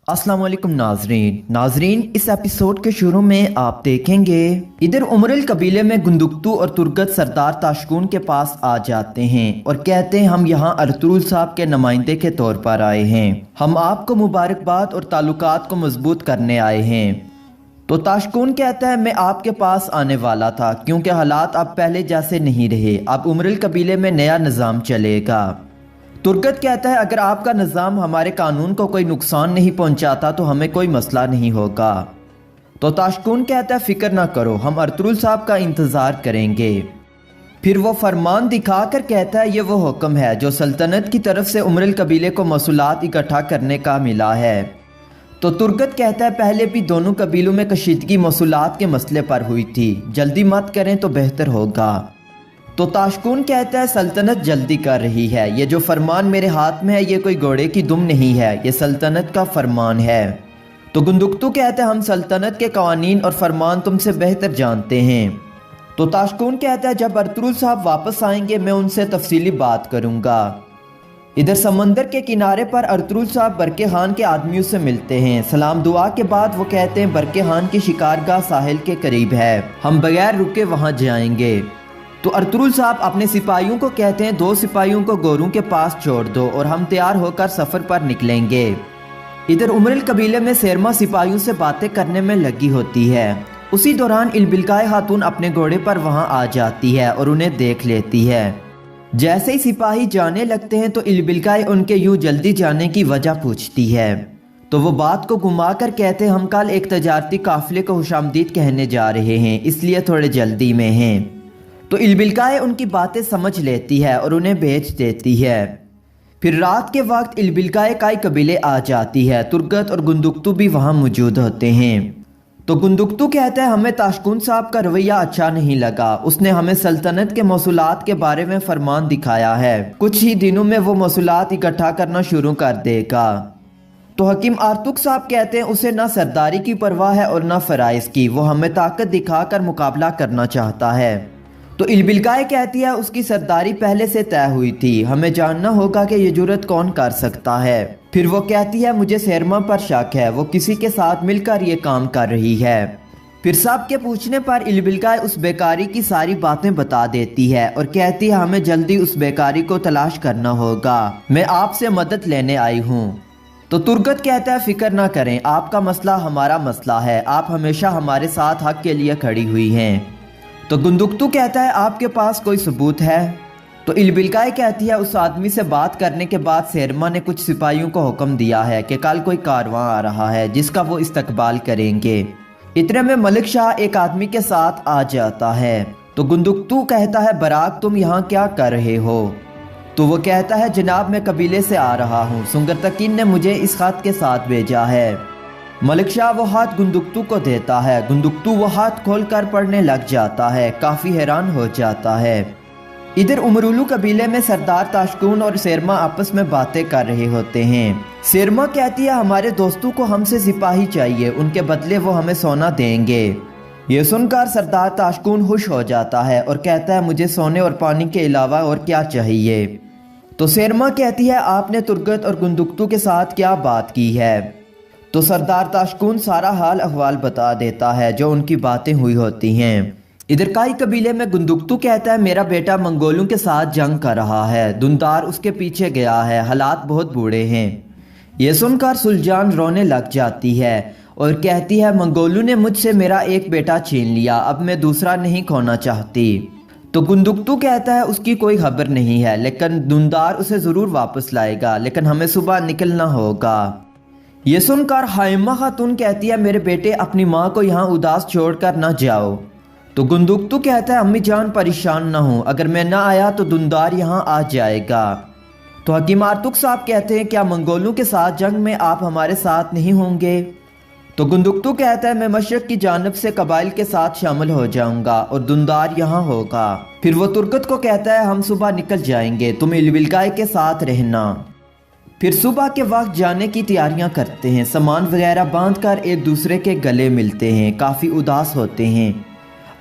अस्सलाम वालेकुम नाजरीन, इस एपिसोड के शुरू में आप देखेंगे इधर उमरल कबीले में गुंदुक्तू और तुर्गत सरदार ताशकून के पास आ जाते हैं और कहते हैं हम यहाँ अर्तुरुल साहब के नुमाइंदे के तौर पर आए हैं। हम आपको मुबारकबाद और ताल्लुकात को मजबूत करने आए हैं। तो ताशकून कहता है मैं आपके पास आने वाला था क्योंकि हालात अब पहले जैसे नहीं रहे, अब उमरल कबीले में नया निज़ाम चलेगा। तुर्गत कहता है अगर आपका निज़ाम हमारे कानून को कोई नुकसान नहीं पहुंचाता तो हमें कोई मसला नहीं होगा। तो ताशकून कहता है फिक्र ना करो, हम अर्तुरुल साहब का इंतज़ार करेंगे। फिर वो फरमान दिखाकर कहता है ये वो हुक्म है जो सल्तनत की तरफ से उमरल कबीले को मसूलात इकट्ठा करने का मिला है। तो तुर्गत कहता है पहले भी दोनों कबीलों में कशीदगी मसूलात के मसले पर हुई थी, जल्दी मत करें तो बेहतर होगा। तो ताशकून कहता है सल्तनत जल्दी कर रही है, ये जो फरमान मेरे हाथ में है ये कोई घोड़े की दुम नहीं है, ये सल्तनत का फरमान है। तो गुंदुक्तू कहता है हम सल्तनत के कवानीन और फरमान तुमसे बेहतर जानते हैं। तो ताशकून कहता है जब अर्तुरुल साहब वापस आएंगे मैं उनसे तफसीली बात करूंगा। इधर समंदर के किनारे पर अर्तुरुल साहब बरके खान के आदमियों से मिलते हैं। सलाम दुआ के बाद वो कहते हैं बरके खान की शिकारगाह साहिल के करीब है, हम बगैर रुके वहां जाएंगे। तो अर्तुरुल साहब अपने सिपाहियों को कहते हैं 2 सिपाहियों को गोरों के पास छोड़ दो और हम तैयार होकर सफर पर निकलेंगे। इधर उमरल कबीले में सेरमा सिपाहियों से बातें करने में लगी होती है। उसी दौरान इलबिलकाय खातून अपने घोड़े पर वहां आ जाती है और उन्हें देख लेती है। जैसे ही सिपाही जाने लगते हैं तो इलबिलकाय उनके यूं जल्दी जाने की वजह पूछती है। तो वो बात को घुमा कर कहते हैं हम कल एक तजारती काफिले को खुशामदीद कहने जा रहे हैं, इसलिए थोड़े जल्दी में हैं। तो इलबिलकाय उनकी बातें समझ लेती है और उन्हें भेज देती है। फिर रात के वक्त इलबिलकाय कई कबीले आ जाती है, तुर्गत और गुंदुक्तू भी वहां मौजूद होते हैं। तो गुंदुक्तू कहता है हमें ताशकून साहब का रवैया अच्छा नहीं लगा, उसने हमें सल्तनत के मसूलात के बारे में फरमान दिखाया है, कुछ ही दिनों में वो मसूलात इकट्ठा करना शुरू कर देगा। तो हकीम आर्तुक साहब कहते हैं उसे ना सरदारी की परवाह है और ना फराइज की, वो हमें ताकत दिखाकर मुकाबला करना चाहता है। तो इलबिलकाय कहती है उसकी सरदारी पहले से तय हुई थी, हमें जानना होगा कि ये जुर्रत कौन कर सकता है। फिर वो कहती है मुझे सेरमा पर शक है, वो किसी के साथ मिलकर ये काम कर रही है। फिर सब के पूछने पर इलबिलकाय उस बेकारी की सारी बातें बता देती है और कहती है हमें जल्दी उस बेकारी को तलाश करना होगा, मैं आपसे मदद लेने आई हूँ। तो तुर्गत कहता है फिक्र ना करें, आपका मसला हमारा मसला है, आप हमेशा हमारे साथ हक के लिए खड़ी हुई हैं। तो गुंदुक्तू कहता है आपके पास कोई सबूत है? तो इलबिलकाय कहती है उस आदमी से बात करने के बाद सेरमा ने कुछ सिपाहियों को हुक्म दिया है कि कल कोई कारवां आ रहा है जिसका वो इस्तकबाल करेंगे। इतने में मलिक शाह एक आदमी के साथ आ जाता है। तो गुंदुक्तू कहता है बराक तुम यहाँ क्या कर रहे हो? तो वो कहता है जनाब मैं कबीले से आ रहा हूँ, सुंगरतकीन ने मुझे इस खत के साथ भेजा है। मलिक शाह वो हाथ गुंदुक्तू को देता है, गुंदुक्तू वो हाथ खोलकर पढ़ने लग जाता है, काफी हैरान हो जाता है। इधर उमरुलू कबीले में सरदार ताशकून और सेरमा आपस में बातें कर रहे होते हैं। सेरमा कहती है हमारे दोस्तों को हमसे सिपाही चाहिए, उनके बदले वो हमें सोना देंगे। ये सुनकर सरदार ताशकून खुश हो जाता है और कहता है मुझे सोने और पानी के अलावा और क्या चाहिए। तो सेरमा कहती है आपने तुर्गत और गुंदुक्तू के साथ क्या बात की है? तो सरदार ताशकून सारा हाल अहवाल बता देता है जो उनकी बातें हुई होती हैं। इधर काई कबीले में गुंदुक्तू कहता है मेरा बेटा मंगोलों के साथ जंग कर रहा है, दुंदार उसके पीछे गया है, हालात बहुत बुरे हैं। ये सुनकर सुलजान रोने लग जाती है और कहती है मंगोलों ने मुझसे मेरा एक बेटा छीन लिया, अब मैं दूसरा नहीं खोना चाहती। तो गुंदुक्तू कहता है उसकी कोई खबर नहीं है लेकिन दुंदार उसे ज़रूर वापस लाएगा, लेकिन हमें सुबह निकलना होगा। ये सुनकर हाइमा खातून कहती है मेरे बेटे अपनी माँ को यहाँ उदास छोड़कर न जाओ। तो गुंदुक्तू कहता है अम्मी जान परेशान ना हो, अगर मैं ना आया तो दुंदार यहाँ आ जाएगा। तो हकीम आर्तुक साहब कहते हैं क्या मंगोलों के साथ जंग में आप हमारे साथ नहीं होंगे? तो गुंदुक्तू कहता है मैं मशरक की जानब से कबाइल के साथ शामिल हो जाऊंगा और दुंदार यहाँ होगा। फिर वो तुर्गत को कहता है हम सुबह निकल जाएंगे, तुम इलबिलकाय के साथ रहना। फिर सुबह के वक्त जाने की तैयारियां करते हैं, सामान वगैरह बांधकर एक दूसरे के गले मिलते हैं, काफ़ी उदास होते हैं।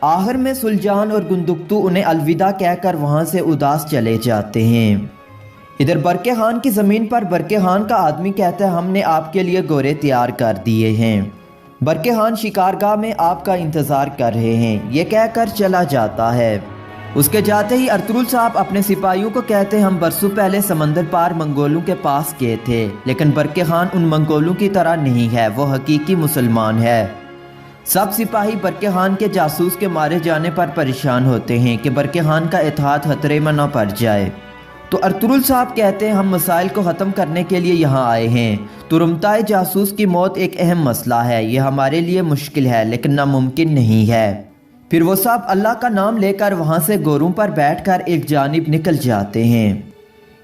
आखिर में सुलजान और गुंदुक्तू उन्हें अलविदा कहकर वहां से उदास चले जाते हैं। इधर बरके खान की ज़मीन पर बरके खान का आदमी कहता है हमने आपके लिए गोरे तैयार कर दिए हैं, बरके खान शिकारगाह में आपका इंतज़ार कर रहे हैं। ये कहकर चला जाता है। उसके जाते ही अर्तुरुल साहब अपने सिपाहियों को कहते हैं हम बरसों पहले समंदर पार मंगोलों के पास गए थे, लेकिन बरके खान उन मंगोलों की तरह नहीं है, वो हकीकी मुसलमान है। सब सिपाही बरके खान के जासूस के मारे जाने पर परेशान होते हैं कि बरके खान का इत्तेहाद खतरे में न पड़ जाए। तो अर्तुरुल साहब कहते हैं हम मसाइल को ख़त्म करने के लिए यहाँ आए हैं। तुरमताए जासूस की मौत एक अहम मसला है, यह हमारे लिए मुश्किल है लेकिन नामुमकिन नहीं है। फिर वो साहब अल्लाह का नाम लेकर वहाँ से गोरों पर बैठकर एक जानिब निकल जाते हैं।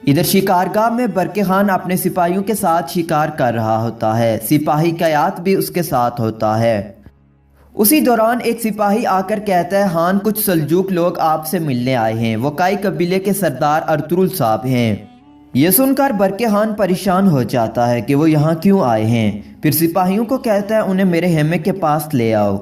इधर शिकारगाह में बरके खान अपने सिपाहियों के साथ शिकार कर रहा होता है, सिपाही कयात भी उसके साथ होता है। उसी दौरान एक सिपाही आकर कहता है हान कुछ सल्जूक लोग आपसे मिलने आए हैं, वो काई कबीले के सरदार अर्तुरुल साहब हैं। ये सुनकर बरके खान परेशान हो जाता है कि वो यहाँ क्यों आए हैं। फिर सिपाहियों को कहता है उन्हें मेरे हेमे के पास ले आओ।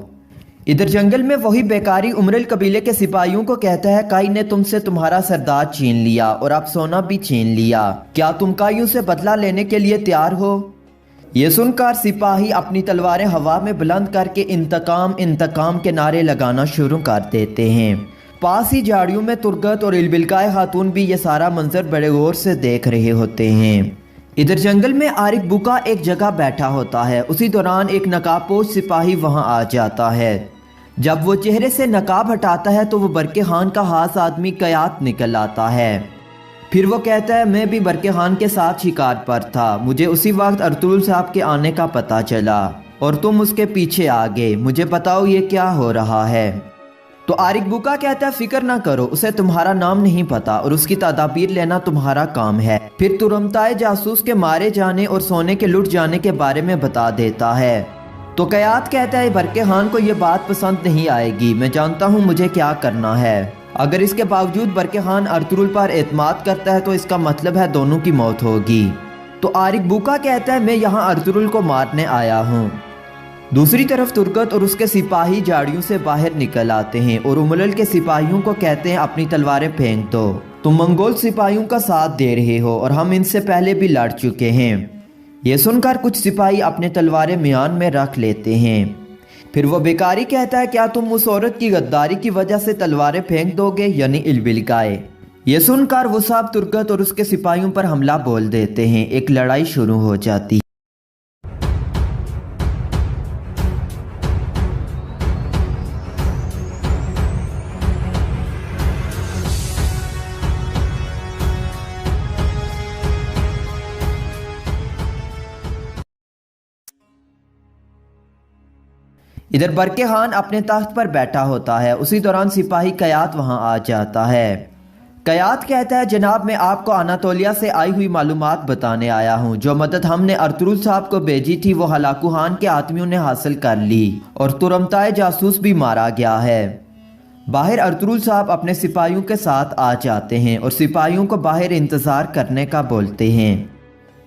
इधर जंगल में वही बेकारी उमरल कबीले के सिपाहियों को कहता है काई ने तुमसे तुम्हारा सरदार छीन लिया और अब सोना भी छीन लिया, क्या तुम काइयों से बदला लेने के लिए तैयार हो? ये सुनकर सिपाही अपनी तलवारें हवा में बुलंद करके इंतकाम इंतकाम के नारे लगाना शुरू कर देते हैं। पास ही झाड़ियों में तुर्गत और इलबिलकाए खातून भी ये सारा मंजर बड़े गौर से देख रहे होते हैं। इधर जंगल में आरिफ बुका एक जगह बैठा होता है। उसी दौरान एक नकाबपोश सिपाही वहां आ जाता है। जब वो चेहरे से नकाब हटाता है तो वो बरके खान का खास आदमी कयात निकल आता है। फिर वो कहता है मैं भी बरके खान के साथ शिकार पर था, मुझे उसी वक्त अर्तुरुल साहब के आने का पता चला और तुम उसके पीछे आ गए, मुझे बताओ ये क्या हो रहा है। तो आरिफ बुका कहता है फिक्र ना करो, उसे तुम्हारा नाम नहीं पता और उसकी तदाबीर लेना तुम्हारा काम है। फिर तुरमताए जासूस के मारे जाने और सोने के लुट जाने के बारे में बता देता है। तो कयात कहता है बरके खान को यह बात पसंद नहीं आएगी, मैं जानता हूँ मुझे क्या करना है। अगर इसके बावजूद बरके खान अर्तुरुल पर एतमाद करता है तो इसका मतलब है दोनों की मौत होगी। तो आरिफ बुका कहता है मैं यहाँ अर्तुरुल को मारने आया हूँ। दूसरी तरफ तुर्गत और उसके सिपाही झाड़ियों से बाहर निकल आते हैं और उमरल के सिपाहियों को कहते हैं अपनी तलवारें फेंक दो, तुम मंगोल सिपाहियों का साथ दे रहे हो और हम इनसे पहले भी लड़ चुके हैं। यह सुनकर कुछ सिपाही अपने तलवारें म्यान में रख लेते हैं। फिर वो बेकारी कहता है क्या तुम उस औरत की गद्दारी की वजह से तलवारें फेंक दोगे, यानी इलबिलकाए। ये सुनकर वो साहब तुर्गत और उसके सिपाहियों पर हमला बोल देते हैं। एक लड़ाई शुरू हो जाती है। इधर बरके खान अपने तख्त पर बैठा होता है। उसी दौरान सिपाही कयात वहां आ जाता है। कयात कहता है जनाब मैं आपको अनातोलिया से आई हुई मालूमात बताने आया हूं। जो मदद हमने अर्तुरुल साहब को भेजी थी वो हलाकू खान के आदमियों ने हासिल कर ली और तुरमताए जासूस भी मारा गया है। बाहर अर्तुरुल साहब अपने सिपाहियों के साथ आ जाते हैं और सिपाहियों को बाहर इंतजार करने का बोलते हैं।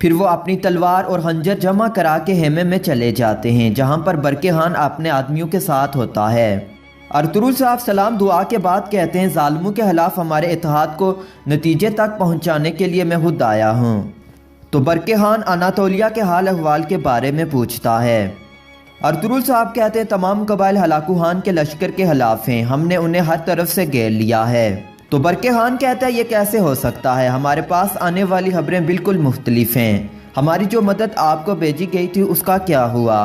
फिर वो अपनी तलवार और खंजर जमा करा के हेमे में चले जाते हैं जहां पर बरके खान अपने आदमियों के साथ होता है। अर्तुरुल साहब सलाम दुआ के बाद कहते हैं जालिमों के खिलाफ हमारे इत्तेहाद को नतीजे तक पहुंचाने के लिए मैं खुद आया हूं। तो बरके खान अनातोलिया के हाल अहवाल के बारे में पूछता है। अर्तुरुल साहब कहते हैं तमाम कबाइल हलाकू खान के लश्कर के खिलाफ हैं, हमने उन्हें हर तरफ से घेर लिया है। तो बरके खान कहता है ये कैसे हो सकता है, हमारे पास आने वाली खबरें बिल्कुल मुख्तलिफ हैं, हमारी जो मदद आपको भेजी गई थी उसका क्या हुआ।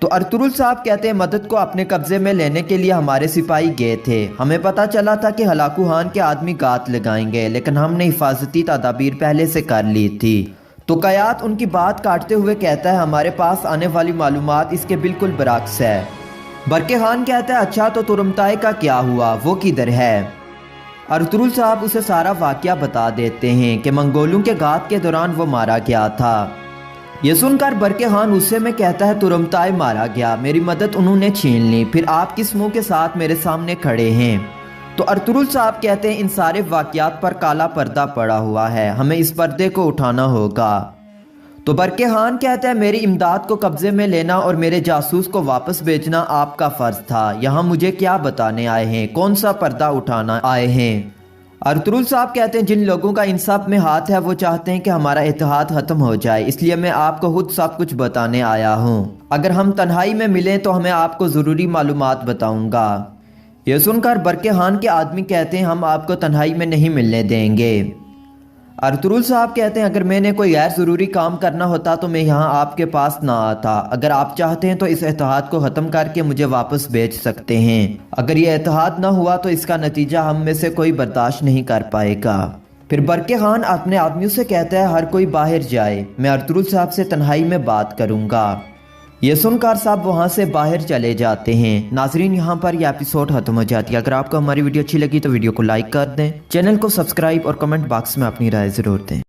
तो अर्तुरुल साहब कहते हैं मदद को अपने कब्जे में लेने के लिए हमारे सिपाही गए थे, हमें पता चला था कि हलाकू खान के आदमी गात लगाएंगे लेकिन हमने हिफाजती तदाबीर पहले से कर ली थी। तो कयात उनकी बात काटते हुए कहता है हमारे पास आने वाली मालूमात इसके बिल्कुल बरअक्स है। बरके खान कहता है अच्छा तो तुरमताए का क्या हुआ, वो किधर है। अर्तुरुल साहब उसे सारा वाकया बता देते हैं कि मंगोलों के गात के दौरान वो मारा गया था। ये सुनकर बरके खान गुस्से में कहता है तुरमताए मारा गया, मेरी मदद उन्होंने छीन ली, फिर आप किस मुंह के साथ मेरे सामने खड़े हैं। तो अर्तुरुल साहब कहते हैं इन सारे वाकयात पर काला पर्दा पड़ा हुआ है, हमें इस पर्दे को उठाना होगा। तो बरके खान कहता है मेरी इमदाद को कब्जे में लेना और मेरे जासूस को वापस भेजना आपका फर्ज था, यहाँ मुझे क्या बताने आए हैं, कौन सा पर्दा उठाना आए हैं। अरतुरुल साहब कहते हैं जिन लोगों का इंसाफ में हाथ है वो चाहते हैं कि हमारा इत्तेहाद खत्म हो जाए, इसलिए मैं आपको खुद सब कुछ बताने आया हूँ। अगर हम तन्हाई में मिलें तो हमें आपको ज़रूरी मालूमात बताऊंगा। यह सुनकर बरके खान के आदमी कहते हैं हम आपको तन्हाई में नहीं मिलने देंगे। अरतुरुल साहब कहते हैं अगर मैंने कोई गैर ज़रूरी काम करना होता तो मैं यहाँ आपके पास ना आता। अगर आप चाहते हैं तो इस इत्तेहाद को ख़त्म करके मुझे वापस भेज सकते हैं। अगर ये इत्तेहाद ना हुआ तो इसका नतीजा हम में से कोई बर्दाश्त नहीं कर पाएगा। फिर बरके खान अपने आदमियों से कहता है हर कोई बाहर जाए, मैं अरतुरुल साहब से तन्हाई में बात करूँगा। ये सुनकर साहब वहाँ से बाहर चले जाते हैं। नाजरीन, यहाँ पर यह एपिसोड खत्म हो जाती है। अगर आपको हमारी वीडियो अच्छी लगी तो वीडियो को लाइक कर दें, चैनल को सब्सक्राइब और कमेंट बॉक्स में अपनी राय ज़रूर दें।